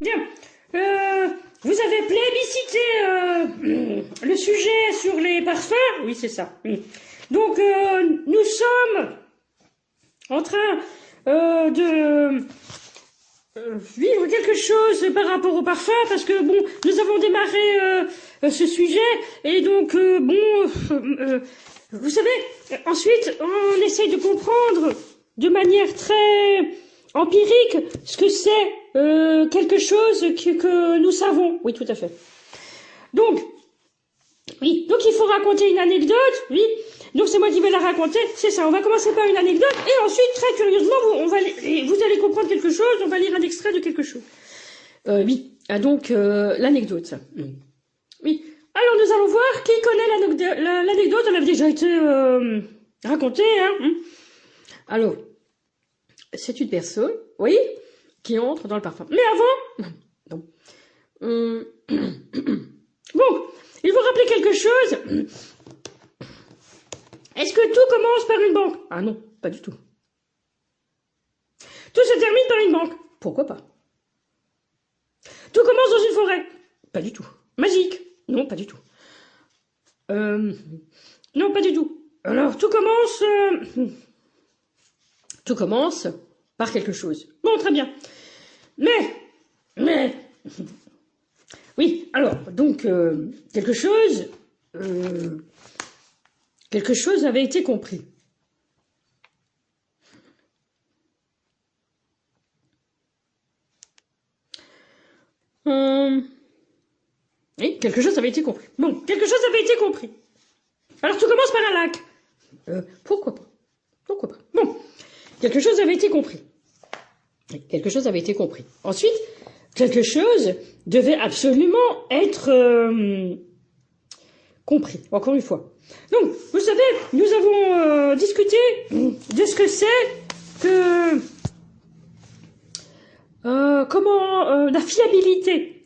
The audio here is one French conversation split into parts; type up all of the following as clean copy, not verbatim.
Bien. Vous avez plébiscité le sujet sur les parfums? Oui, c'est ça. Donc, nous sommes en train de vivre quelque chose par rapport au parfum, parce que, bon, nous avons démarré ce sujet, et donc, vous savez, ensuite, on essaye de comprendre de manière très empirique ce que c'est quelque chose que nous savons. Oui, tout à fait. Donc, oui, donc il faut raconter une anecdote, oui. Donc c'est moi qui vais la raconter, c'est ça. On va commencer par une anecdote et ensuite, très curieusement, vous allez comprendre quelque chose, on va lire un extrait de quelque chose. Oui, donc l'anecdote, ça. Oui. Alors nous allons voir qui connaît l'anecdote, elle a déjà été racontée, hein. Alors, c'est une personne, oui, qui entre dans le parfum. Mais avant, non. Bon, il faut rappeler quelque chose. Est-ce que tout commence par une banque? Ah non, pas du tout. Tout se termine par une banque? Pourquoi pas? Tout commence dans une forêt? Pas du tout. Magique? Non, pas du tout. Non, pas du tout. Alors, tout commence par quelque chose. Bon, très bien. Mais, oui, alors, donc, quelque chose avait été compris. Oui, quelque chose avait été compris. Bon, quelque chose avait été compris. Alors, tout commence par un lac. Pourquoi pas? Pourquoi pas? Bon, quelque chose avait été compris. Quelque chose avait été compris. Ensuite, quelque chose devait absolument être compris, encore une fois. Donc, vous savez, nous avons discuté de ce que c'est que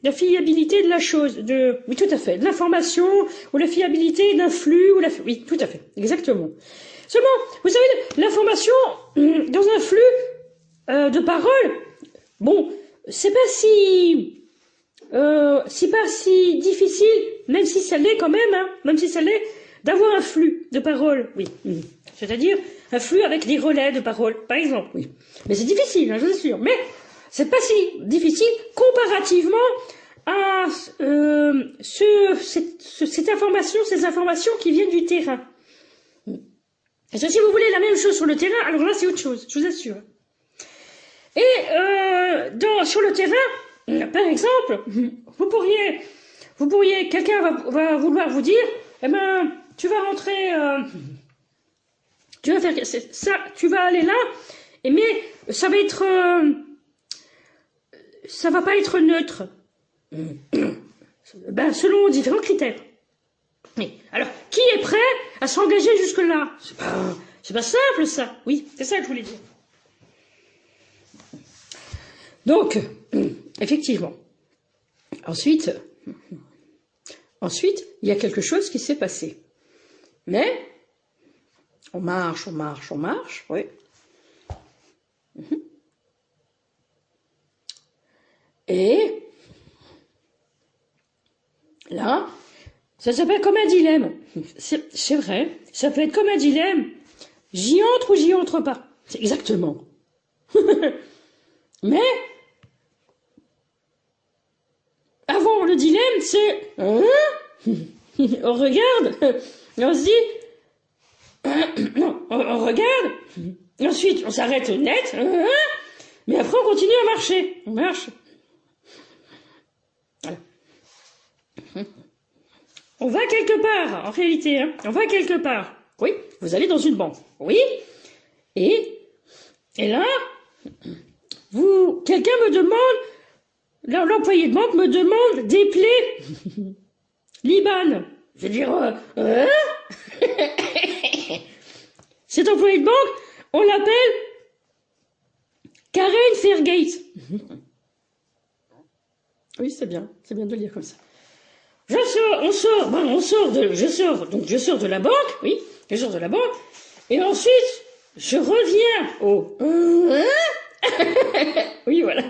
la fiabilité de la chose, oui, tout à fait, de l'information, ou la fiabilité d'un flux, oui, tout à fait, exactement. Seulement, vous savez, l'information dans un flux de paroles, bon, c'est pas si difficile, même si ça l'est quand même, hein, même si ça l'est, d'avoir un flux de paroles, oui. C'est-à-dire un flux avec des relais de paroles, par exemple, oui. Mais c'est difficile, hein, je vous assure. Mais c'est pas si difficile comparativement à ces informations qui viennent du terrain. Et si vous voulez la même chose sur le terrain, alors là c'est autre chose, je vous assure. Et sur le terrain, par exemple, vous pourriez, quelqu'un va vouloir vous dire, eh ben, tu vas rentrer, tu vas faire ça, tu vas aller là, mais ça va pas être neutre, ben, selon différents critères. Alors, qui est prêt à s'engager jusque-là? C'est pas simple, ça. Oui, c'est ça que je voulais dire. Donc, effectivement. Ensuite, il y a quelque chose qui s'est passé. Mais, on marche, oui. Et là, ça s'appelle comme un dilemme. C'est vrai, ça peut être comme un dilemme. J'y entre ou j'y entre pas. C'est exactement. Mais, avant le dilemme, c'est... on regarde, et on se dit... on regarde, et ensuite on s'arrête net, mais après on continue à marcher. On marche. Voilà. On va quelque part, en réalité, hein. On va quelque part. Oui, vous allez dans une banque. Oui. Et là, quelqu'un me demande, l'employé de banque me demande des plaies Liban. Je veux dire, cet employé de banque, on l'appelle Karen Fairgate. Oui, c'est bien de le dire comme ça. Je sors de la banque, oui, je sors de la banque, et ensuite, je reviens au... Oui, voilà.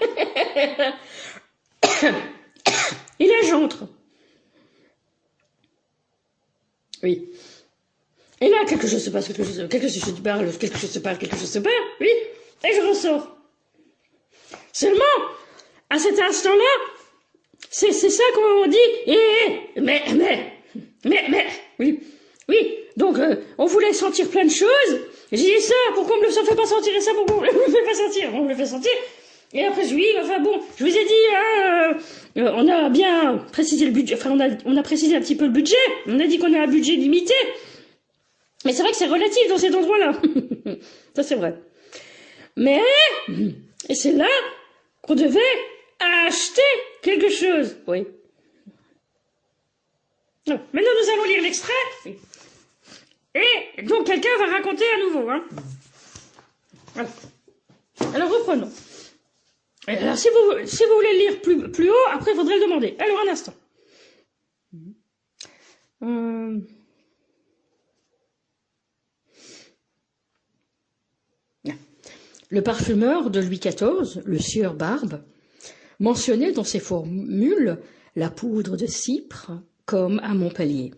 Et là, j'entre. Oui. Et là, quelque chose se passe, quelque chose se parle, quelque chose se parle, quelque chose se parle, oui. Et je ressors. Seulement, à cet instant-là, c'est ça qu'on dit. Mais, oui, oui. Donc, on voulait sentir plein de choses. J'ai dit ça, pourquoi on me le fait pas sentir et ça, pourquoi on me le fait pas sentir? On me le fait sentir. Et après, oui, enfin bon, je vous ai dit, on a bien précisé le budget, enfin, on a précisé un petit peu le budget. On a dit qu'on a un budget limité. Mais c'est vrai que c'est relatif dans cet endroit-là. Ça, c'est vrai. Mais, et c'est là qu'on devait acheter quelque chose. Oui. Non. Maintenant, nous allons lire l'extrait. Et donc, quelqu'un va raconter à nouveau. Hein. Voilà. Alors, reprenons. Alors, si vous voulez le lire plus haut, après, il faudrait le demander. Alors, un instant. Le parfumeur de Louis XIV, le sieur Barbe, mentionnait dans ses formules la poudre de cypre comme à Montpellier.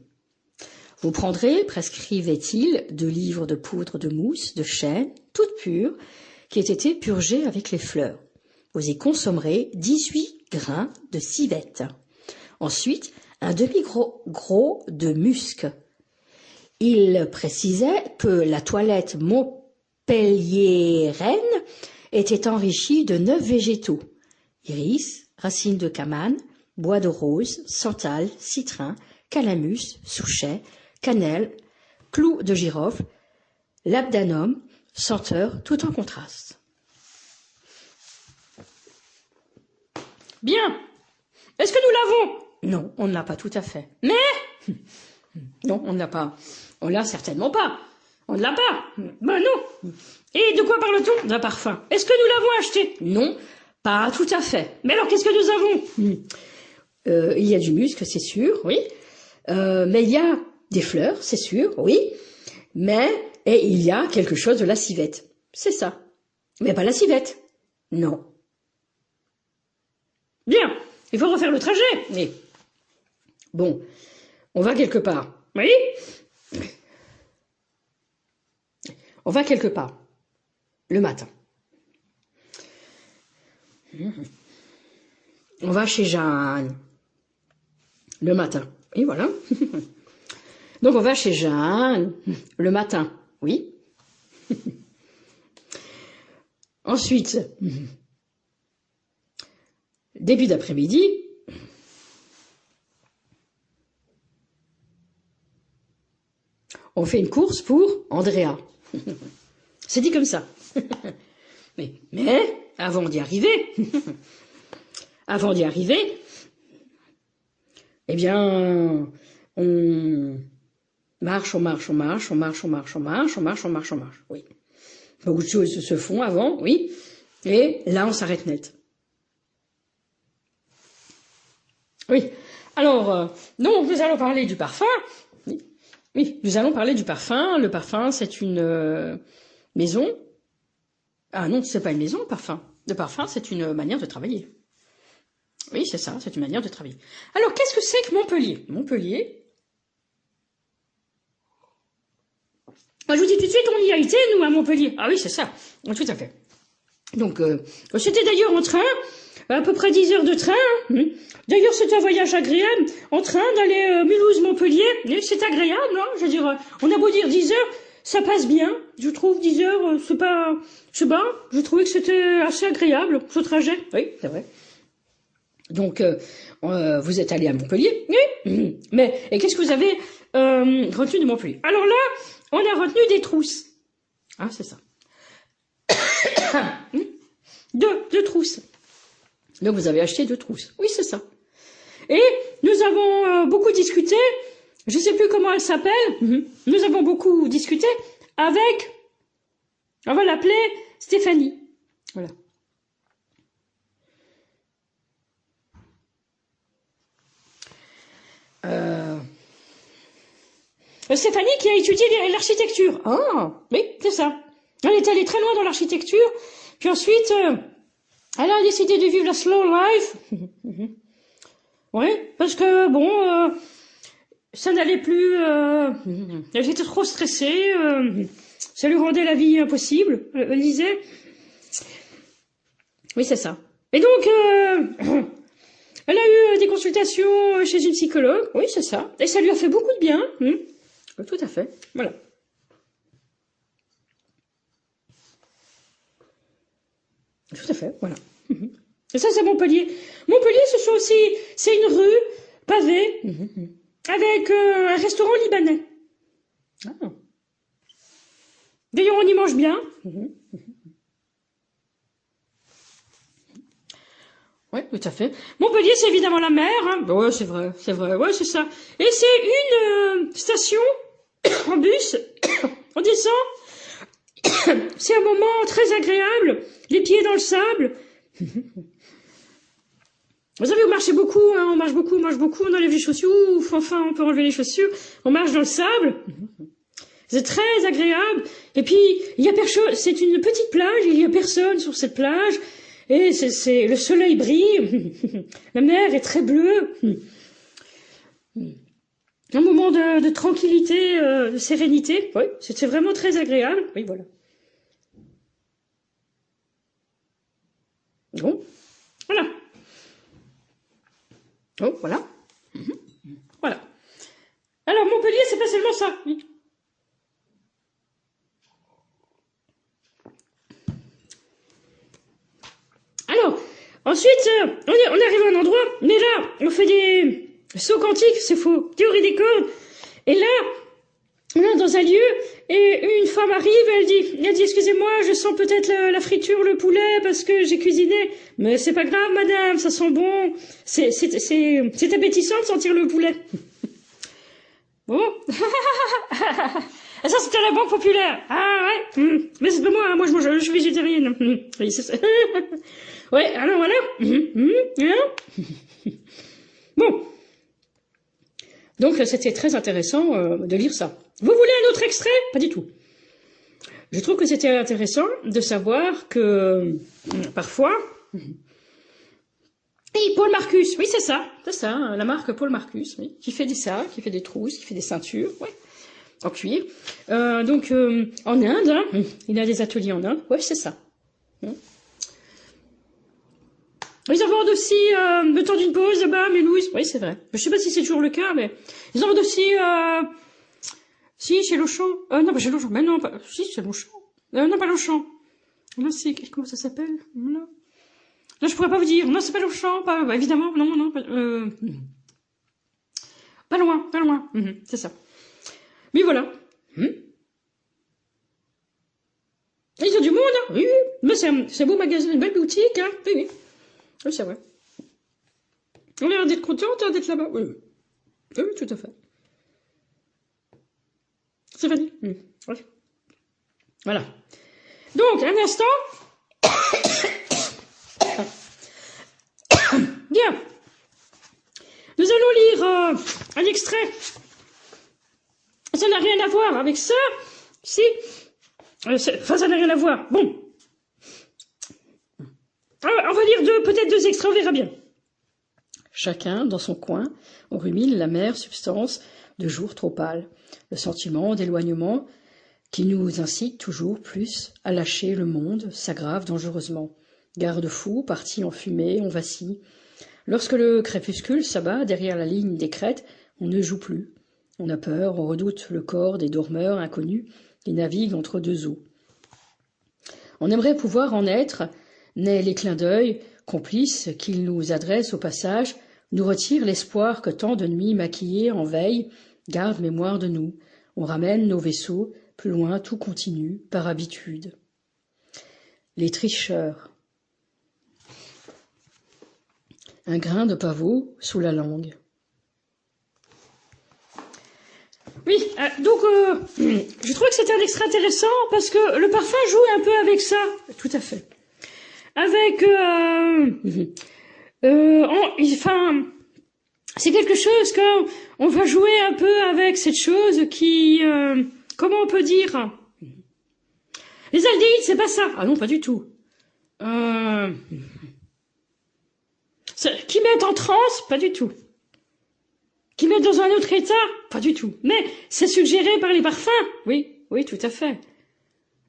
Vous prendrez, prescrivait-il, 2 livres de poudre de mousse de chêne, toute pure, qui ait été purgée avec les fleurs. Vous y consommerez 18 grains de civette. Ensuite, un demi-gros de musc. Il précisait que la toilette montpelliéraine était enrichie de 9 végétaux. Iris, racines de camane, bois de rose, santal, citrin, calamus, souchet, cannelle, clous de girofle, labdanum, senteur, tout en contraste. Bien. Est-ce que nous l'avons? Non, on ne l'a pas tout à fait. Mais non, on ne l'a pas. On l'a certainement pas. On ne l'a pas. Ben non. Et de quoi parle-t-on? D'un parfum. Est-ce que nous l'avons acheté? Non, pas tout à fait. Mais alors, qu'est-ce que nous avons? Il y a du musc, c'est sûr, oui. Mais il y a des fleurs, c'est sûr, oui. Et il y a quelque chose de la civette. C'est ça. Mais pas la civette. Non. Bien. Il faut refaire le trajet. Mais bon, on va quelque part. Oui. On va quelque part. Le matin. On va chez Jeanne. Le matin. Et voilà. Donc on va chez Jeanne. Le matin. Oui. Ensuite, début d'après-midi, on fait une course pour Andrea. C'est dit comme ça. Mais avant d'y arriver, eh bien, on marche. Oui. Beaucoup de choses se font avant, oui. Et là, on s'arrête net. Oui. Alors, donc, nous allons parler du parfum. Oui, nous allons parler du parfum. Le parfum, c'est une maison. Ah non, c'est pas une maison, le parfum. Le parfum, c'est une manière de travailler. Oui, c'est ça, c'est une manière de travailler. Alors, qu'est-ce que c'est que Montpellier? Montpellier. Moi, je vous dis tout de suite, on y a été, nous, à Montpellier. Ah oui, c'est ça. Tout à fait. Donc, c'était d'ailleurs en train, à peu près 10 heures de train. D'ailleurs, c'est un voyage agréable, en train d'aller Mulhouse-Montpellier. C'est agréable, hein. Je veux dire, on a beau dire 10 heures, ça passe bien. Je trouve 10 heures, c'est pas, je sais pas, je trouvais que c'était assez agréable, ce trajet. Oui, c'est vrai. Donc, vous êtes allé à Montpellier, oui. Mais, et qu'est-ce que vous avez retenu de Montpellier? Alors là, on a retenu des trousses. Ah, c'est ça. Deux trousses. Donc, vous avez acheté 2 trousses. Oui, c'est ça. Et nous avons beaucoup discuté, je ne sais plus comment elle s'appelle, nous avons beaucoup discuté avec, on va l'appeler Stéphanie. Voilà. Stéphanie qui a étudié l'architecture. Ah, oui, c'est ça. Elle est allée très loin dans l'architecture. Puis ensuite, Elle a décidé de vivre la slow life. Oui, parce que bon, ça n'allait plus. Elle était trop stressée. Ça lui rendait la vie impossible. Elle disait. Oui, c'est ça. Et donc, elle a eu des consultations chez une psychologue. Oui, c'est ça. Et ça lui a fait beaucoup de bien. Tout à fait. Voilà. Tout à fait, voilà. Et ça, c'est Montpellier. Montpellier, c'est une rue pavée avec un restaurant libanais. Ah. D'ailleurs, on y mange bien. Oui, tout à fait. Montpellier, c'est évidemment la mer. Hein. Ouais, c'est vrai, ouais, c'est ça. Et c'est une station en bus. On descend. C'est un moment très agréable. Les pieds dans le sable. Vous savez, on marche beaucoup, on mange beaucoup, on enlève les chaussures, enfin, on peut enlever les chaussures, on marche dans le sable. C'est très agréable. Et puis, il y a personne, c'est une petite plage, il y a personne sur cette plage. Et le soleil brille. La mer est très bleue. Un moment de tranquillité, de sérénité. Oui, c'est vraiment très agréable. Oui, voilà. Bon, voilà. Oh, voilà. Voilà. Alors, Montpellier, c'est pas seulement ça. Oui. Alors, ensuite, on arrive à un endroit, mais là, on fait des sauts quantiques, c'est faux, théorie des cordes. Et là, on est dans un lieu, et une femme arrive, elle dit, excusez-moi, je sens peut-être la friture, le poulet, parce que j'ai cuisiné. Mais c'est pas grave, madame, ça sent bon. C'est appétissant de sentir le poulet. Bon. Et ça, c'était la Banque Populaire. Ah ouais. Mais c'est pas moi, hein. Moi je suis végétarienne. Oui, c'est ça. Ouais, alors voilà. Bon. Donc c'était très intéressant de lire ça. Vous voulez un autre extrait? Pas du tout. Je trouve que c'était intéressant de savoir que parfois... Et Paul Marcus, oui c'est ça, la marque Paul Marcus, oui, qui fait des sacs, qui fait des trousses, qui fait des ceintures, ouais, en cuir. Donc en Inde, hein, il a des ateliers en Inde, ouais c'est ça. Ils en vendent aussi le temps d'une pause là-bas, mais Louise, oui c'est vrai. Je sais pas si c'est toujours le cas, mais ils en vendent aussi, si chez Longchamp, non pas chez Longchamp, mais non pas, si chez Longchamp, non pas Longchamp. Là c'est comment ça s'appelle là? Là, je pourrais pas vous dire. Non, c'est pas Longchamp, pas, évidemment, non, pas loin, c'est ça. Mais voilà. Ils ont du monde, hein. Oui. Mais c'est un beau magasin, une belle boutique, hein. Oui. Oui, c'est vrai. On a l'air d'être content, d'être là-bas. Oui, tout à fait. C'est Fanny. Oui. Voilà. Donc, un instant. Bien. Nous allons lire un extrait. Ça n'a rien à voir avec ça. Si. Enfin, ça n'a rien à voir. Bon. On va lire peut-être deux extraits, on verra bien. Chacun, dans son coin, on rumine l'amère substance de jours trop pâles, le sentiment d'éloignement qui nous incite toujours plus à lâcher le monde s'aggrave dangereusement. Garde-fou, parti en fumée, on vacille. Lorsque le crépuscule s'abat derrière la ligne des crêtes, on ne joue plus. On a peur, on redoute le corps des dormeurs inconnus qui naviguent entre deux eaux. On aimerait pouvoir en être, mais les clins d'œil, complices qu'ils nous adressent au passage, nous retirent l'espoir que tant de nuits maquillées en veille gardent mémoire de nous. On ramène nos vaisseaux, plus loin tout continue, par habitude. Les tricheurs. Un grain de pavot sous la langue. Oui, donc je trouvais que c'était un extrait intéressant parce que le parfum joue un peu avec ça. Tout à fait. Avec, enfin, c'est quelque chose qu'on va jouer un peu avec cette chose qui, comment on peut dire? Les aldéhydes, c'est pas ça. Ah non, pas du tout. Qui mettent en transe? Pas du tout. Qui mettent dans un autre état? Pas du tout. Mais c'est suggéré par les parfums? Oui, oui, tout à fait.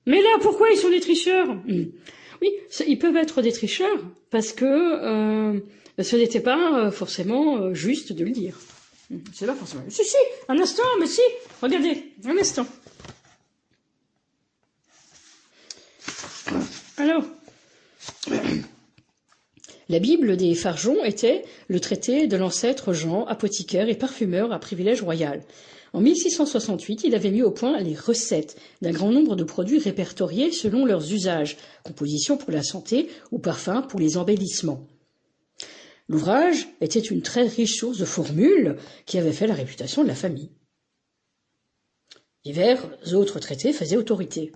Mais là, pourquoi ils sont des tricheurs? Oui, ils peuvent être des tricheurs parce que ce n'était pas forcément juste de le dire. C'est pas forcément. Si, un instant, mais si, regardez, un instant. Alors, la Bible des Fargeons était le traité de l'ancêtre Jean, apothicaire et parfumeur à privilège royal. En 1668, il avait mis au point les recettes d'un grand nombre de produits répertoriés selon leurs usages, composition pour la santé ou parfum pour les embellissements. L'ouvrage était une très riche source de formules qui avaient fait la réputation de la famille. Divers autres traités faisaient autorité.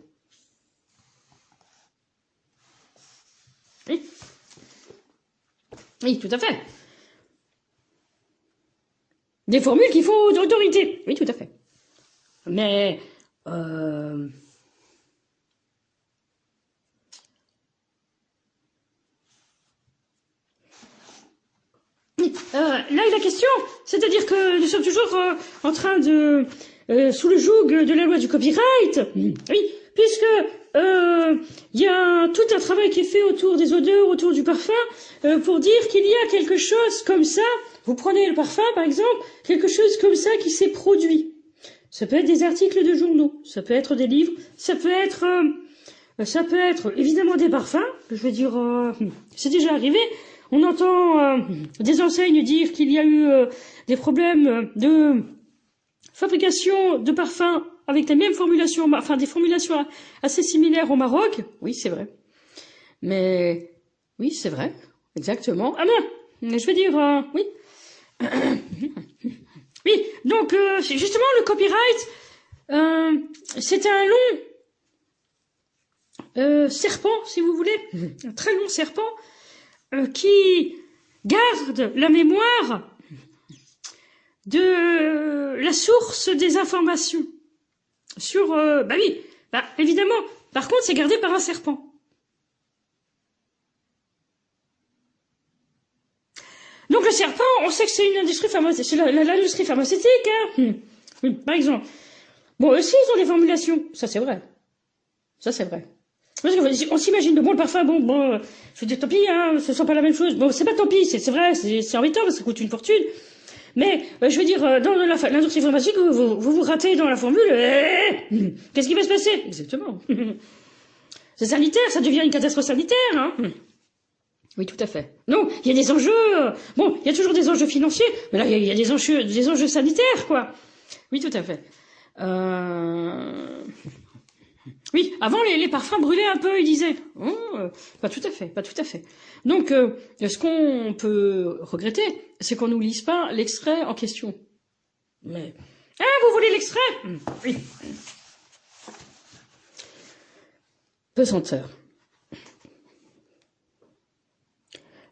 Oui. Oui, tout à fait. Des formules qui font autorité. Oui, tout à fait. Mais là est la question, c'est-à-dire que nous sommes toujours en train de sous le joug de la loi du copyright. Oui, puisque il y a tout un travail qui est fait autour des odeurs, autour du parfum, pour dire qu'il y a quelque chose comme ça. Vous prenez le parfum, par exemple, quelque chose comme ça qui s'est produit. Ça peut être des articles de journaux, ça peut être des livres, ça peut être évidemment des parfums. Je veux dire, c'est déjà arrivé. On entend des enseignes dire qu'il y a eu des problèmes de fabrication de parfums avec les mêmes formulations, enfin des formulations assez similaires au Maroc. Oui, c'est vrai. Mais oui, c'est vrai, exactement. Ah non, je veux dire, oui. Oui, donc justement le copyright, c'est un long serpent, si vous voulez, un très long serpent qui garde la mémoire de la source des informations sur, oui, évidemment. Par contre, c'est gardé par un serpent. Donc le serpent, on sait que c'est une industrie pharmaceutique, c'est l'industrie pharmaceutique, hein. Par exemple. Bon, aussi ils ont des formulations, ça c'est vrai. Ça c'est vrai. Parce qu'on s'imagine de bon le parfum, bon, je veux dire tant pis, hein, ce sont pas la même chose. Bon, c'est pas tant pis, c'est vrai, c'est embêtant parce que ça coûte une fortune. Mais je veux dire, dans l'industrie pharmaceutique, vous ratez dans la formule, qu'est-ce qui va se passer? Exactement. C'est sanitaire, ça devient une catastrophe sanitaire, hein. Oui, tout à fait. Non, il y a des enjeux. Bon, il y a toujours des enjeux financiers, mais là, il y a des enjeux sanitaires, quoi. Oui, tout à fait. Oui, avant les parfums brûlaient un peu, ils disaient. Pas tout à fait, pas tout à fait. Donc, ce qu'on peut regretter, c'est qu'on nous lise pas l'extrait en question. Mais vous voulez l'extrait? Oui. Pesanteur.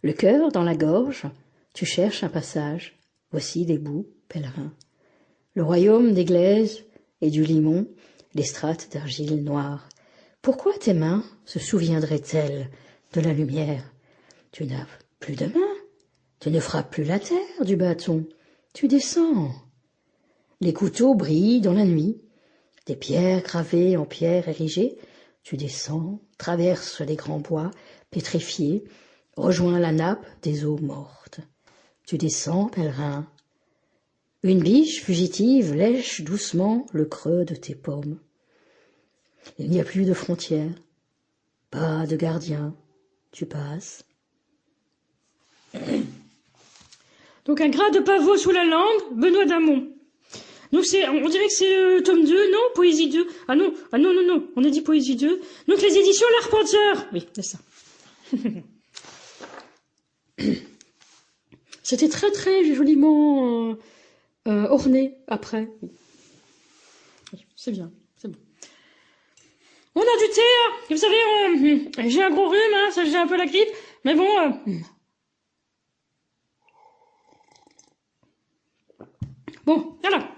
Le cœur dans la gorge, tu cherches un passage. Voici des bouts, pèlerins. Le royaume des glaises et du limon, les strates d'argile noire. Pourquoi tes mains se souviendraient-elles de la lumière? Tu n'as plus de mains, tu ne frappes plus la terre du bâton, tu descends. Les couteaux brillent dans la nuit, des pierres gravées en pierre érigée, tu descends, traverses les grands bois pétrifiés, rejoins la nappe des eaux mortes. Tu descends, pèlerin. Une biche fugitive lèche doucement le creux de tes paumes. Il n'y a plus de frontières, pas de gardien, tu passes. Donc un gras de pavot sous la langue, Benoît Damon. Donc on dirait que c'est tome 2, non? Poésie 2. Ah non, on a dit Poésie 2. Donc les éditions L'Arpenteur. Oui, c'est ça. C'était très très joliment orné après. Oui, c'est bien, c'est bon. On a du thé, hein. Vous savez, j'ai un gros rhume, hein, j'ai un peu la grippe, mais bon. Bon, voilà.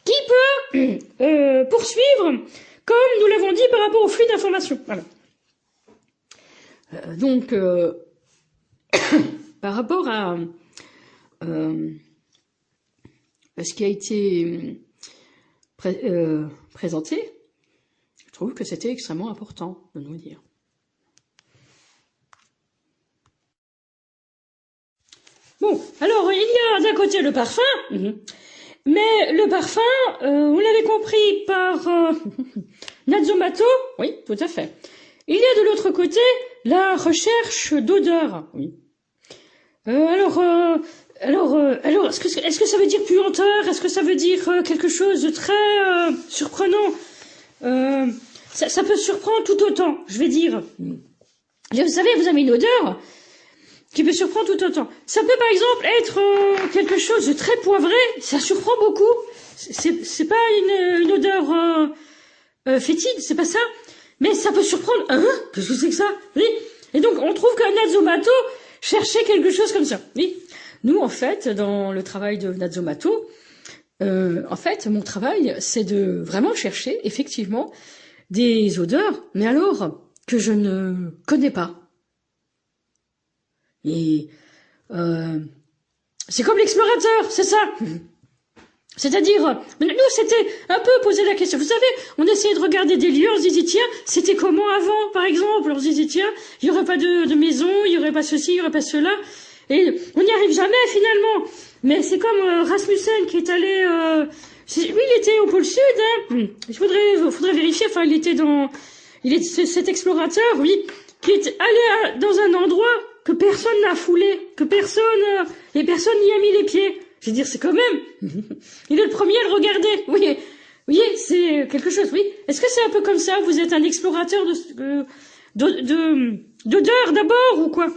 Qui peut poursuivre, comme nous l'avons dit, par rapport au flux d'informations? Voilà. Donc, par rapport à ce qui a été présenté, je trouve que c'était extrêmement important de nous le dire. Bon, alors il y a d'un côté le parfum, mais le parfum, on l'avait compris par Natsumoto, oui, tout à fait. Il y a de l'autre côté la recherche d'odeur, oui. Alors, est-ce que ça veut dire puanteur? Est-ce que ça veut dire quelque chose de très surprenant? Ça peut surprendre tout autant, je vais dire. Vous savez, vous avez une odeur qui peut surprendre tout autant. Ça peut par exemple être quelque chose de très poivré, ça surprend beaucoup. C'est pas une odeur fétide, c'est pas ça. Mais ça peut surprendre. Hein? Qu'est-ce que c'est que ça? Oui. Et donc on trouve que Natsumoto cherchait quelque chose comme ça. Oui. Nous, en fait, dans le travail de Natsumoto, en fait, mon travail, c'est de vraiment chercher, effectivement, des odeurs, mais alors, que je ne connais pas. Et c'est comme l'explorateur, c'est ça. C'est-à-dire, nous, c'était un peu poser la question. Vous savez, on essayait de regarder des lieux, on se disait, tiens, c'était comment avant, par exemple? On se disait, tiens, il y aurait pas de maison, il y aurait pas ceci, il y aurait pas cela. Et on n'y arrive jamais, finalement. Mais c'est comme Rasmussen qui est allé... lui, il était au pôle Sud, hein. Il faudrait vérifier, enfin, cet explorateur, oui, qui est allé dans un endroit que personne n'a foulé, que personne n'y a mis les pieds. Je veux dire, c'est quand même... Il est le premier à le regarder. Oui, c'est quelque chose, oui. Est-ce que c'est un peu comme ça? Vous êtes un explorateur d'odeur d'abord, ou quoi?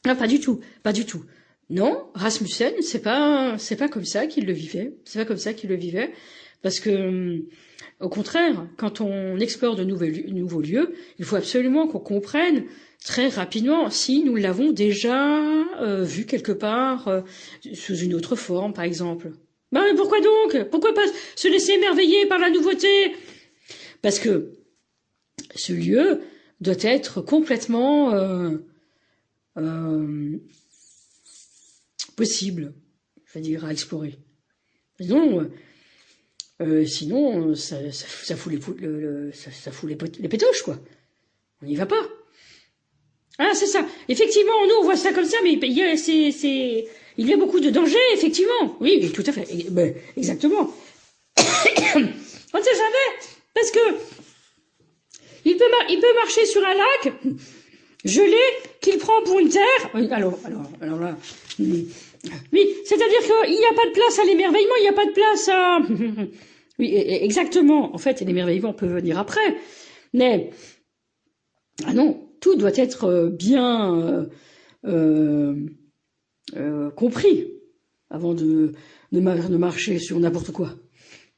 Non, pas du tout, pas du tout. Non, Rasmussen, c'est pas comme ça qu'il le vivait. C'est pas comme ça qu'il le vivait. Parce que, au contraire, quand on explore de nouveaux lieux, il faut absolument qu'on comprenne très rapidement si nous l'avons déjà vu quelque part sous une autre forme, par exemple. Ben pourquoi donc? Pourquoi pas se laisser émerveiller par la nouveauté? Parce que ce lieu doit être complètement possible, je veux dire, à explorer. Sinon, ça fout les pétoches, quoi. On n'y va pas. Ah, c'est ça. Effectivement, nous, on voit ça comme ça, mais il y a beaucoup de dangers, effectivement. Oui, tout à fait. Ben, exactement. On ne sait jamais, parce que il peut marcher sur un lac gelé qu'il prend pour une terre. Alors là. Oui, c'est-à-dire qu'il n'y a pas de place à l'émerveillement, il n'y a pas de place à... Oui, exactement. En fait, l'émerveillement peut venir après. Mais, ah non, tout doit être bien compris avant de marcher sur n'importe quoi.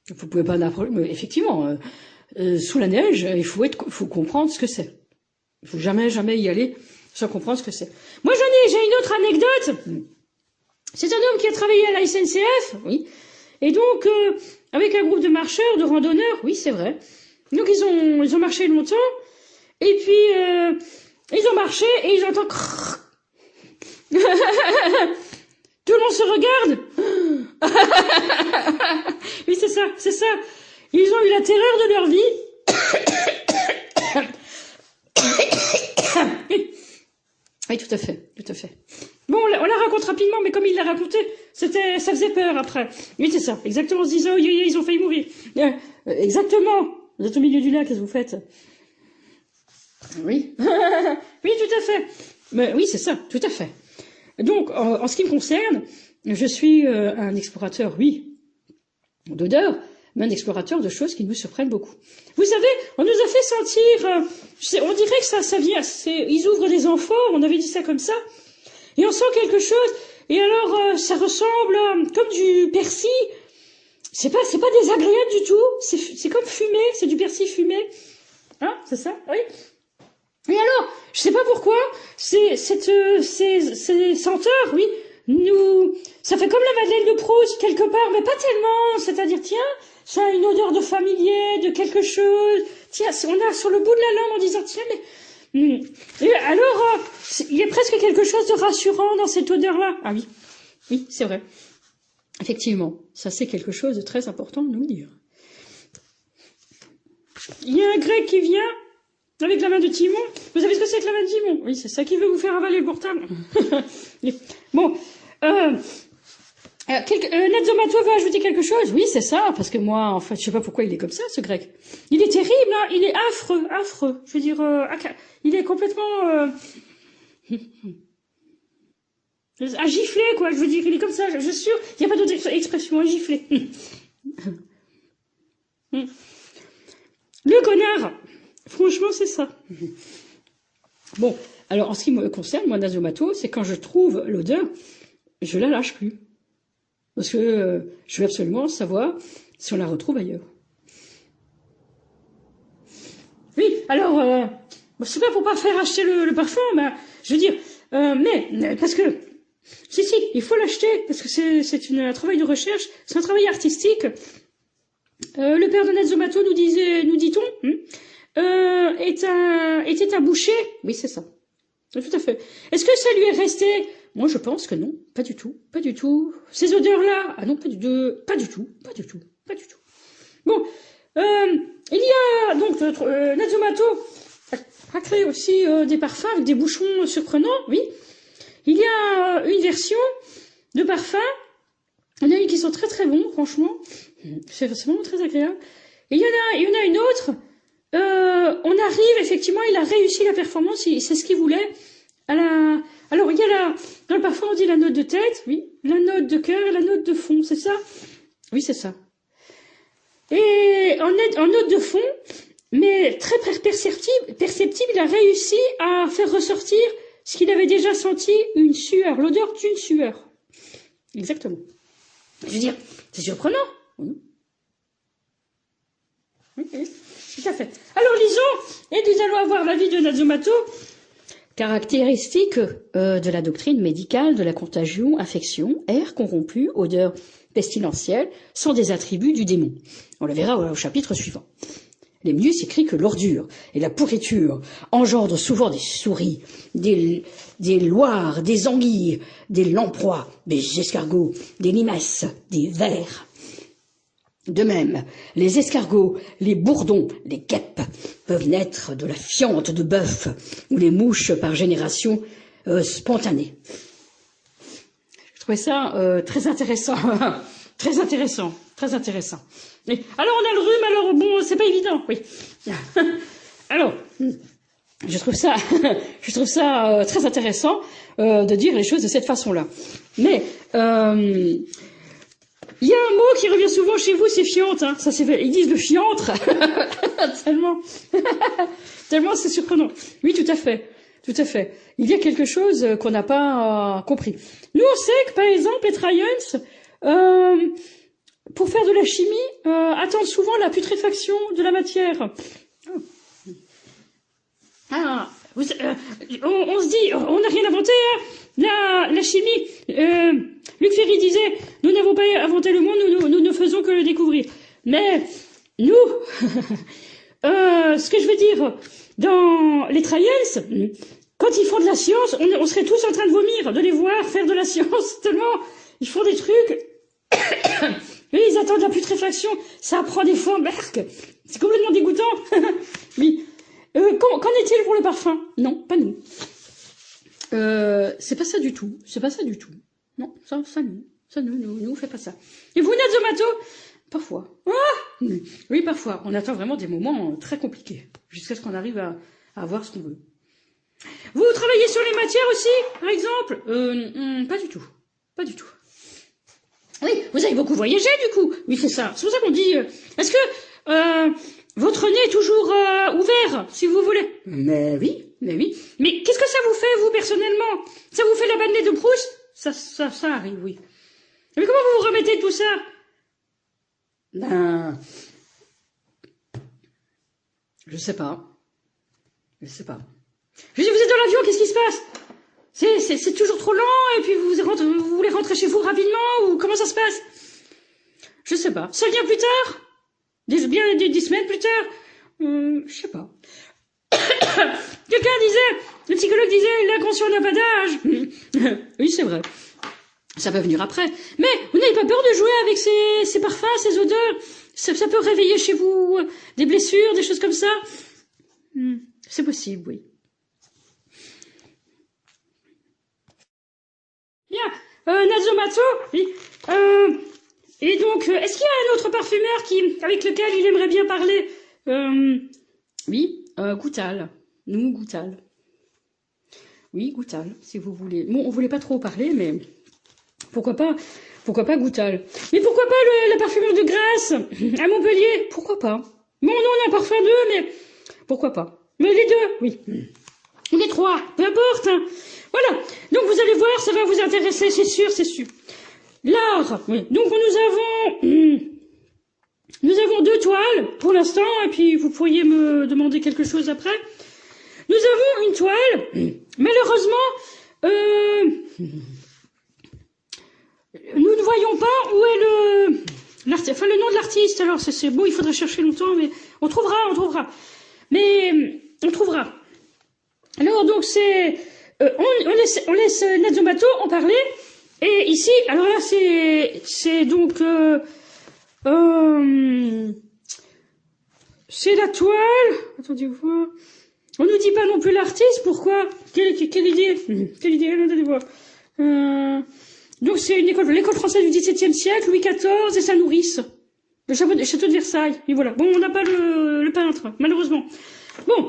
Vous pouvez pas mais effectivement, sous la neige, il faut comprendre ce que c'est. Il faut jamais y aller sans comprendre ce que c'est. Moi, j'ai une autre anecdote. C'est un homme qui a travaillé à la SNCF, oui. Et donc, avec un groupe de marcheurs, de randonneurs, oui, c'est vrai. Donc, ils ont marché longtemps. Et puis, ils ont marché et ils entendent... Tout le monde se regarde. Oui, c'est ça. Ils ont eu la terreur de leur vie. Oui, tout à fait. Bon, on la raconte rapidement, mais comme il l'a raconté, ça faisait peur après. Oui, c'est ça. Exactement, on se disait, oh, ils ont failli mourir. Exactement. Vous êtes au milieu du lac, qu'est-ce que vous faites? Oui. Oui, tout à fait. Mais oui, c'est ça, tout à fait. Donc, en ce qui me concerne, je suis un explorateur, oui, d'odeur, mais un explorateur de choses qui nous surprennent beaucoup. Vous savez, on nous a fait sentir, on dirait que ça vient, ils ouvrent des amphores, on avait dit ça comme ça, et on sent quelque chose, et alors ça ressemble comme du persil. C'est pas désagréable du tout, c'est comme fumé, c'est du persil fumé. Hein, c'est ça? Oui. Et alors, je sais pas pourquoi, ces senteurs, oui, ça fait comme la Madeleine de Proust, quelque part, mais pas tellement, c'est-à-dire, tiens, ça a une odeur de familier, de quelque chose, tiens, on a sur le bout de la langue en disant, tiens, Et alors, il y a presque quelque chose de rassurant dans cette odeur-là. Ah oui, oui, c'est vrai. Effectivement, ça c'est quelque chose de très important de nous dire. Il y a un grec qui vient avec la main de Timon. Vous savez ce que c'est que la main de Timon? Oui, c'est ça qui veut vous faire avaler le portable. Bon, Natzomato veut ajouter quelque chose? Oui, c'est ça, parce que moi, en fait, je sais pas pourquoi il est comme ça, ce grec. Il est terrible, hein, il est affreux, affreux. Je veux dire, il est complètement... à gifler, quoi, je veux dire, il est comme ça, je suis sûre, il n'y a pas d'autre expression, à gifler. Le connard, franchement, c'est ça. Bon, alors, en ce qui me concerne, moi, Natzomato, c'est quand je trouve l'odeur, je la lâche plus. Parce que je veux absolument savoir si on la retrouve ailleurs. Oui, alors, c'est pas pour pas faire acheter le parfum, ben, je veux dire, mais, parce que, si, il faut l'acheter, parce que c'est un travail de recherche, c'est un travail artistique. Le père de Natzomato nous dit-on, était un boucher. Oui, c'est ça. Tout à fait. Est-ce que ça lui est resté? Moi, je pense que non, pas du tout, pas du tout. Ces odeurs-là, ah non, pas du tout. Bon, il y a donc Natzomato a créé aussi des parfums avec des bouchons surprenants, oui. Il y a une version de parfum, il y en a une qui sont très très bons, franchement, c'est vraiment très agréable. Et il y en a une autre. On arrive, effectivement, il a réussi la performance, c'est ce qu'il voulait. Alors, il y a dans le parfum, on dit la note de tête, oui, la note de cœur et la note de fond, c'est ça? Oui, c'est ça. Et en note de fond, mais très perceptible, il a réussi à faire ressortir ce qu'il avait déjà senti, une sueur, l'odeur d'une sueur. Exactement. Je veux dire, c'est surprenant. Oui, tout à fait. Alors, lisons, et nous allons avoir l'avis de Natzomato. Caractéristiques de la doctrine médicale de la contagion, infection, air corrompu, odeur pestilentielle, sont des attributs du démon. On le verra au chapitre suivant. Lemnius écrit que l'ordure et la pourriture engendrent souvent des souris, des loirs, des anguilles, des lamproies, des escargots, des limaces, des vers. De même, les escargots, les bourdons, les guêpes peuvent naître de la fiente de bœuf ou les mouches par génération spontanée. Je trouvais ça très intéressant, très intéressant. Et alors on a le rhume, alors bon, c'est pas évident, oui. Alors, je trouve ça très intéressant de dire les choses de cette façon-là. Mais il y a un mot qui revient souvent chez vous, c'est fiente. Hein. Ça, ils disent le fiantre. tellement c'est surprenant. Oui, tout à fait. Il y a quelque chose qu'on n'a pas compris. Nous, on sait que, par exemple, les Traians, pour faire de la chimie, attendent souvent la putréfaction de la matière. On se dit, on n'a rien inventé, hein. La chimie, Luc Ferry disait, nous n'avons pas inventé le monde, nous ne faisons que le découvrir. Mais, nous, ce que je veux dire, dans les Traians, quand ils font de la science, on serait tous en train de vomir, de les voir faire de la science, tellement ils font des trucs, et ils attendent la putréfaction, ça prend des formes, c'est complètement dégoûtant. Oui. Qu'en est-il pour le parfum? Non, pas nous. C'est pas ça du tout. Non, ça nous fait pas ça. Et vous, Natzomato? Parfois. Ah oui, parfois. On attend vraiment des moments très compliqués, jusqu'à ce qu'on arrive à avoir ce qu'on veut. Vous travaillez sur les matières aussi, par exemple? Pas du tout. Oui, vous avez beaucoup voyagé, du coup. Oui, c'est ça. C'est pour ça qu'on dit, est-ce que, votre nez est toujours ouvert, si vous voulez? Mais oui. Mais qu'est-ce que ça vous fait, vous, personnellement? Ça vous fait la bad nez de Proust? Ça arrive, oui. Mais comment vous vous remettez de tout ça? Ben... Je sais pas. Je dis, vous êtes dans l'avion, qu'est-ce qui se passe? C'est toujours trop lent, et puis vous voulez rentrer chez vous rapidement, ou comment ça se passe? Je sais pas. Ça vient plus tard? Des semaines plus tard? Je sais pas. Quelqu'un disait, le psychologue disait, l'inconscient n'a pas d'âge. Oui, c'est vrai. Ça va venir après. Mais vous n'avez pas peur de jouer avec ces parfums, ces odeurs? Ça peut réveiller chez vous des blessures, des choses comme ça? C'est possible, oui. Bien. Nazomato, oui. Et donc, est-ce qu'il y a un autre parfumeur avec lequel il aimerait bien parler? Oui, Goutal. Nous, Goutal. Oui, Goutal, si vous voulez. Bon, on voulait pas trop parler, mais pourquoi pas Goutal. Mais pourquoi pas la parfumeur de Grasse à Montpellier? Pourquoi pas? Bon, non, on a un parfum d'eux, mais pourquoi pas? Mais les deux, oui. Ou les trois, peu importe. Hein. Voilà. Donc vous allez voir, ça va vous intéresser, c'est sûr, c'est sûr. L'art, oui. Donc nous avons 2 toiles pour l'instant, et puis vous pourriez me demander quelque chose après. Nous avons une toile, malheureusement, nous ne voyons pas où est le nom de l'artiste. Alors c'est bon, il faudrait chercher longtemps, mais on trouvera. Mais on trouvera. Alors donc c'est, on laisse Nazomato en parler. Et ici, alors là c'est donc c'est la toile. Attendez voir. On nous dit pas non plus l'artiste. Pourquoi? Quelle idée? Quelle idée? Attendez voir. Donc c'est l'école française du XVIIe siècle, Louis XIV et sa nourrice. Le château de Versailles. Et voilà. Bon, on n'a pas le peintre, malheureusement. Bon.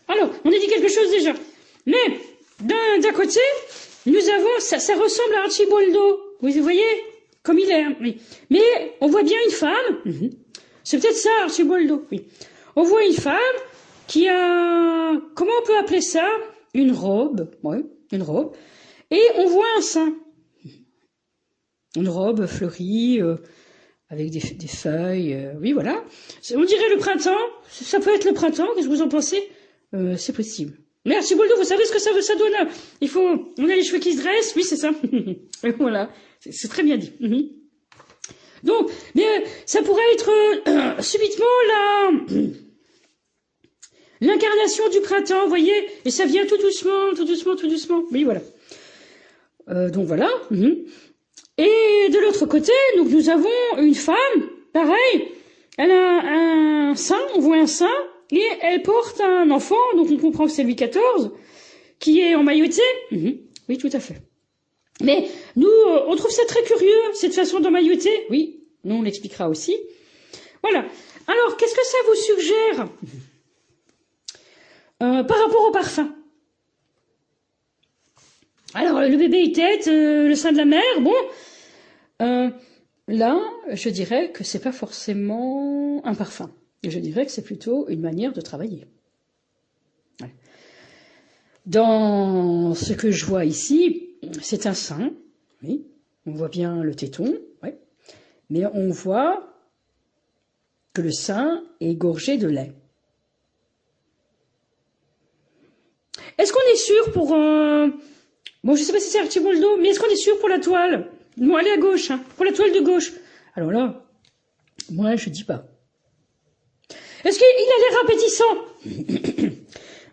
Alors, on a dit quelque chose déjà. Mais, d'un côté, nous avons, ça ressemble à Archibaldo. Vous voyez? Comme il est. Oui. Mais, on voit bien une femme. C'est peut-être ça, Archibaldo. Oui. On voit une femme qui a, comment on peut appeler ça? Une robe. Oui, une robe. Et on voit un sein. Une robe fleurie, avec des feuilles. Oui, voilà. On dirait le printemps. Ça peut être le printemps. Qu'est-ce que vous en pensez? C'est possible. Mais Archibaldo, vous savez ce que ça donne? On a les cheveux qui se dressent. Oui, c'est ça. Voilà. C'est très bien dit. Donc, mais ça pourrait être subitement l'incarnation du printemps, vous voyez? Et ça vient tout doucement, tout doucement, tout doucement. Oui, voilà. Donc voilà. Et de l'autre côté, donc nous avons une femme, pareil. Elle a un sein, on voit un sein, et elle porte un enfant, donc on comprend que c'est Louis XIV, qui est emmailloté. Oui, tout à fait. Mais nous, on trouve ça très curieux, cette façon d'emmailloter. Oui, nous on l'expliquera aussi. Voilà. Alors, qu'est-ce que ça vous suggère par rapport au parfum? Alors, le bébé il tète, le sein de la mère, bon. Là, je dirais que c'est pas forcément un parfum. Je dirais que c'est plutôt une manière de travailler. Ouais. Dans ce que je vois ici, c'est un sein, oui. On voit bien le téton, ouais. Mais on voit que le sein est gorgé de lait. Est-ce qu'on est sûr pour bon, je sais pas si c'est Archibaldo, mais est-ce qu'on est sûr pour la toile? Bon, elle est à gauche, hein, pour la toile de gauche. Alors là, moi, je dis pas. Est-ce qu'il a l'air appétissant?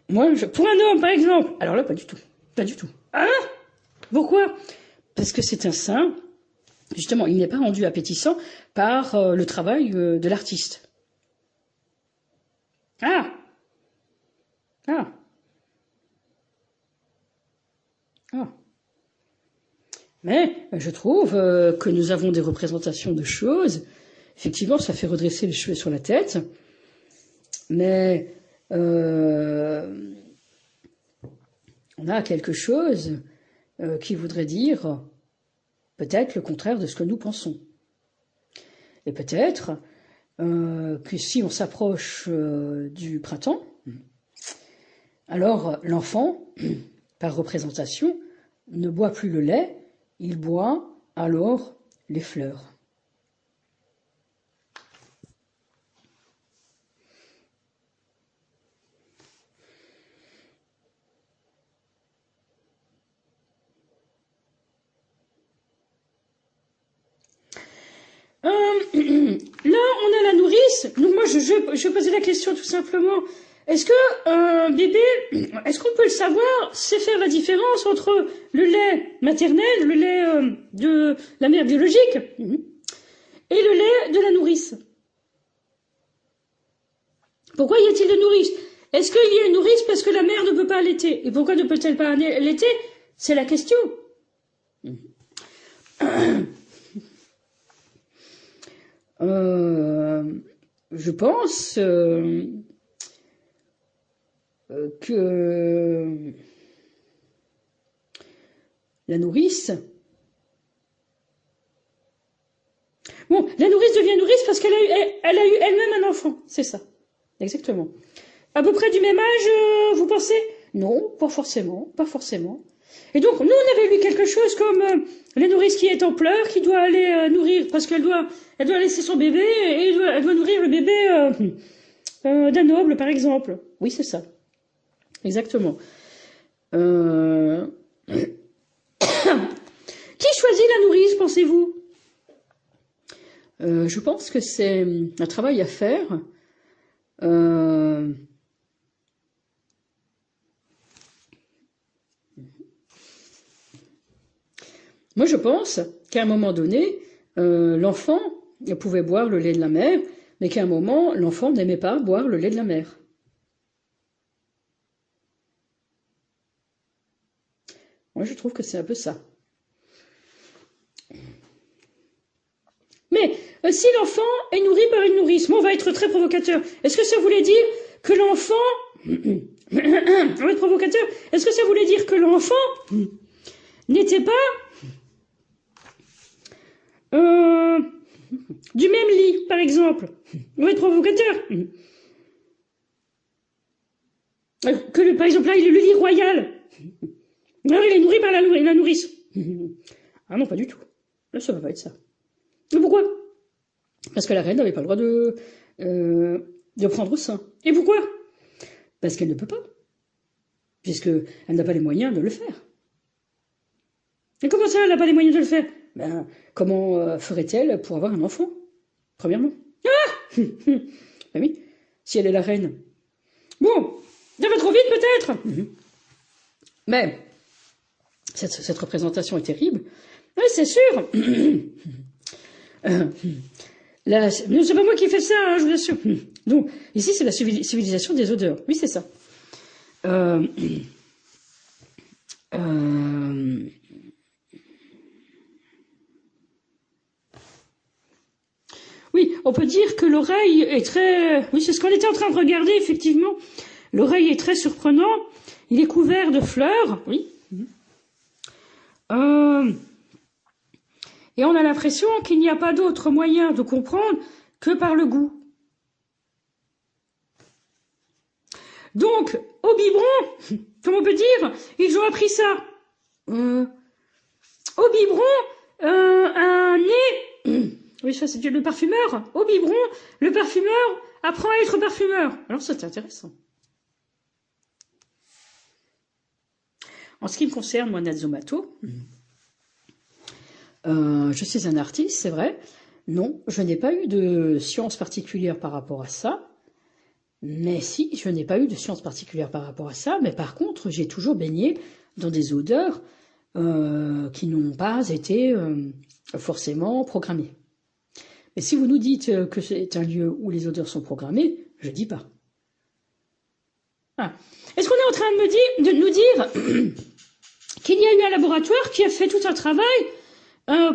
Moi, pour un homme, par exemple. Alors là, pas du tout. Pas du tout. Hein? Pourquoi? Parce que c'est un sein. Justement, il n'est pas rendu appétissant par le travail de l'artiste. Ah! Ah! Ah! Mais je trouve que nous avons des représentations de choses. Effectivement, ça fait redresser les cheveux sur la tête. Mais on a quelque chose qui voudrait dire peut-être le contraire de ce que nous pensons. Et peut-être que si on s'approche du printemps, alors l'enfant, par représentation, ne boit plus le lait, il boit alors les fleurs. Là, on a la nourrice. Donc moi, je posais la question tout simplement. est-ce que un bébé, est-ce qu'on peut le savoir, sait faire la différence entre le lait maternel, le lait de la mère biologique, et le lait de la nourrice? Pourquoi y a-t-il de nourrice? Est-ce qu'il y a une nourrice parce que la mère ne peut pas allaiter? Et pourquoi ne peut-elle pas allaiter? C'est la question. Je pense que la nourrice... Bon, la nourrice devient nourrice parce qu'elle a eu elle-même un enfant, c'est ça, exactement. À peu près du même âge, vous pensez? Non, pas forcément, pas forcément. Et donc, nous, on avait lu quelque chose comme la nourrice qui est en pleurs, qui doit aller nourrir, parce qu'elle doit laisser son bébé, et elle doit nourrir le bébé d'un noble, par exemple. Oui, c'est ça. Exactement. Qui choisit la nourrice, pensez-vous? Je pense que c'est un travail à faire. Moi, je pense qu'à un moment donné, l'enfant pouvait boire le lait de la mère, mais qu'à un moment, l'enfant n'aimait pas boire le lait de la mère. Moi, je trouve que c'est un peu ça. Mais si l'enfant est nourri par une nourrice, moi, on va être très provocateur. Est-ce que ça voulait dire que l'enfant... on va être provocateur. Est-ce que ça voulait dire que l'enfant n'était pas du même lit, par exemple? On va être provocateur. Que par exemple, là, il est le lit royal. Alors, il est nourri par la nourrice. Ah non, pas du tout. Là, ça va pas être ça. Mais pourquoi? Parce que la reine n'avait pas le droit de prendre au sein. Et pourquoi? Parce qu'elle ne peut pas. Puisqu'elle n'a pas les moyens de le faire. Et comment ça, elle n'a pas les moyens de le faire? Ben, comment ferait-elle pour avoir un enfant? Premièrement. Ah ben oui, si elle est la reine. Bon, ça va trop vite peut-être. Mais, cette représentation est terrible. Oui, c'est sûr. C'est pas moi qui fais ça, hein, je vous assure. Donc, ici, c'est la civilisation des odeurs. Oui, c'est ça. Oui, on peut dire que l'oreille est très... Oui, c'est ce qu'on était en train de regarder, effectivement. L'oreille est très surprenant. Il est couvert de fleurs, oui. Et on a l'impression qu'il n'y a pas d'autre moyen de comprendre que par le goût. Donc, au biberon, comme on peut dire, ils ont appris ça. Au biberon, un nez... Oui, ça c'est le parfumeur. Au biberon, le parfumeur apprend à être parfumeur. Alors ça c'est intéressant. En ce qui me concerne, moi, Natsumato, je suis un artiste, c'est vrai. Non, je n'ai pas eu de science particulière par rapport à ça. Mais si, je n'ai pas eu de science particulière par rapport à ça. Mais par contre, j'ai toujours baigné dans des odeurs qui n'ont pas été forcément programmées. Mais si vous nous dites que c'est un lieu où les odeurs sont programmées, je dis pas. Ah. Est-ce qu'on est en train de nous dire qu'il y a eu un laboratoire qui a fait tout un travail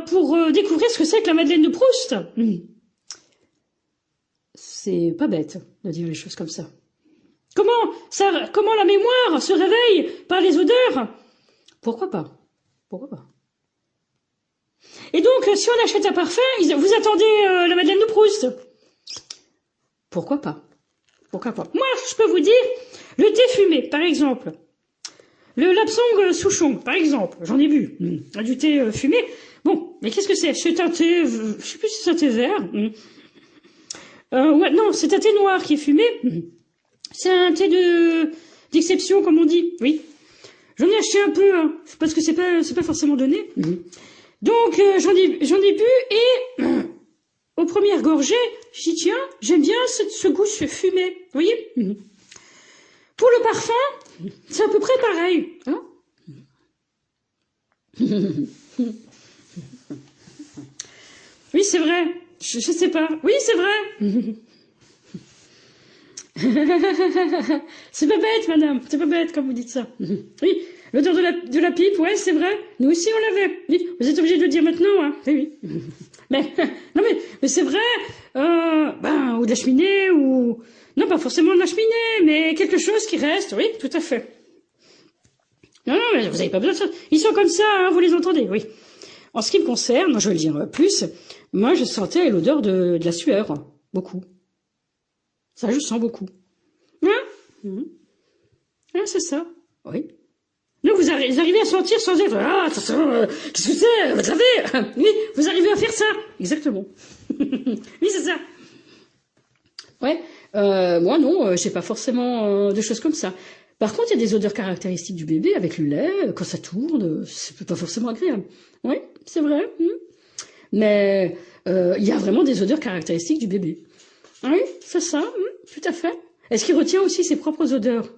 pour découvrir ce que c'est que la Madeleine de Proust? C'est pas bête de dire les choses comme ça. Comment la mémoire se réveille par les odeurs? Pourquoi pas? Pourquoi pas? Et donc, si on achète un parfum, vous attendez la Madeleine de Proust? Pourquoi pas? Pourquoi pas? Moi, je peux vous dire, le thé fumé, par exemple. Le Lapsang Souchong, par exemple. J'en ai bu. Du thé fumé. Bon, mais qu'est-ce que c'est? C'est un thé, je sais plus si c'est un thé vert. Ouais, non, c'est un thé noir qui est fumé. C'est un thé d'exception, comme on dit. Oui. J'en ai acheté un peu, hein, parce que c'est pas forcément donné. Donc, j'en ai bu et, aux premières gorgées, je dis, tiens, j'aime bien ce goût fumé. Vous voyez? Pour le parfum, c'est à peu près pareil. Hein. Oui, c'est vrai. Je sais pas. Oui, c'est vrai. C'est pas bête, madame. C'est pas bête, comme vous dites ça. Oui, l'odeur de la pipe, ouais, c'est vrai. Nous aussi, on l'avait. Oui, vous êtes obligé de le dire maintenant, hein. Oui, oui. Mais, non, mais c'est vrai. Ou de la cheminée, ou... Non, pas forcément de la cheminée, mais quelque chose qui reste. Oui, tout à fait. Non, mais vous avez pas besoin de ça. Ils sont comme ça, hein, vous les entendez, oui. En ce qui me concerne, moi, je vais le dire plus, moi, je sentais l'odeur de la sueur. Beaucoup. Ça, je sens beaucoup. Hein? Ah, c'est ça. Oui. Donc, vous arrivez à sentir sans être... Ah, attention, qu'est-ce que c'est? Vous savez? Oui, vous arrivez à faire ça. Exactement. Oui, c'est ça. Ouais. Moi, non, j'ai pas forcément de choses comme ça. Par contre, il y a des odeurs caractéristiques du bébé avec le lait, quand ça tourne, c'est pas forcément agréable. Oui, c'est vrai. Mais il y a vraiment des odeurs caractéristiques du bébé. Oui, c'est ça, tout à fait. Est-ce qu'il retient aussi ses propres odeurs?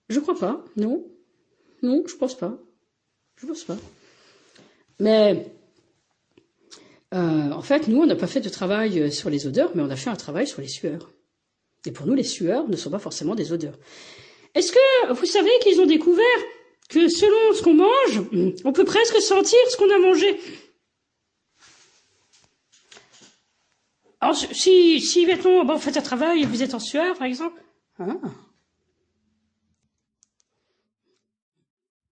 Je crois pas, non. Non, je pense pas. Je pense pas. Mais en fait, nous, on n'a pas fait de travail sur les odeurs, mais on a fait un travail sur les sueurs. Et pour nous, les sueurs ne sont pas forcément des odeurs. Est-ce que vous savez qu'ils ont découvert que selon ce qu'on mange, on peut presque sentir ce qu'on a mangé? Alors, si mettons, vous faites un travail et vous êtes en sueur, par exemple,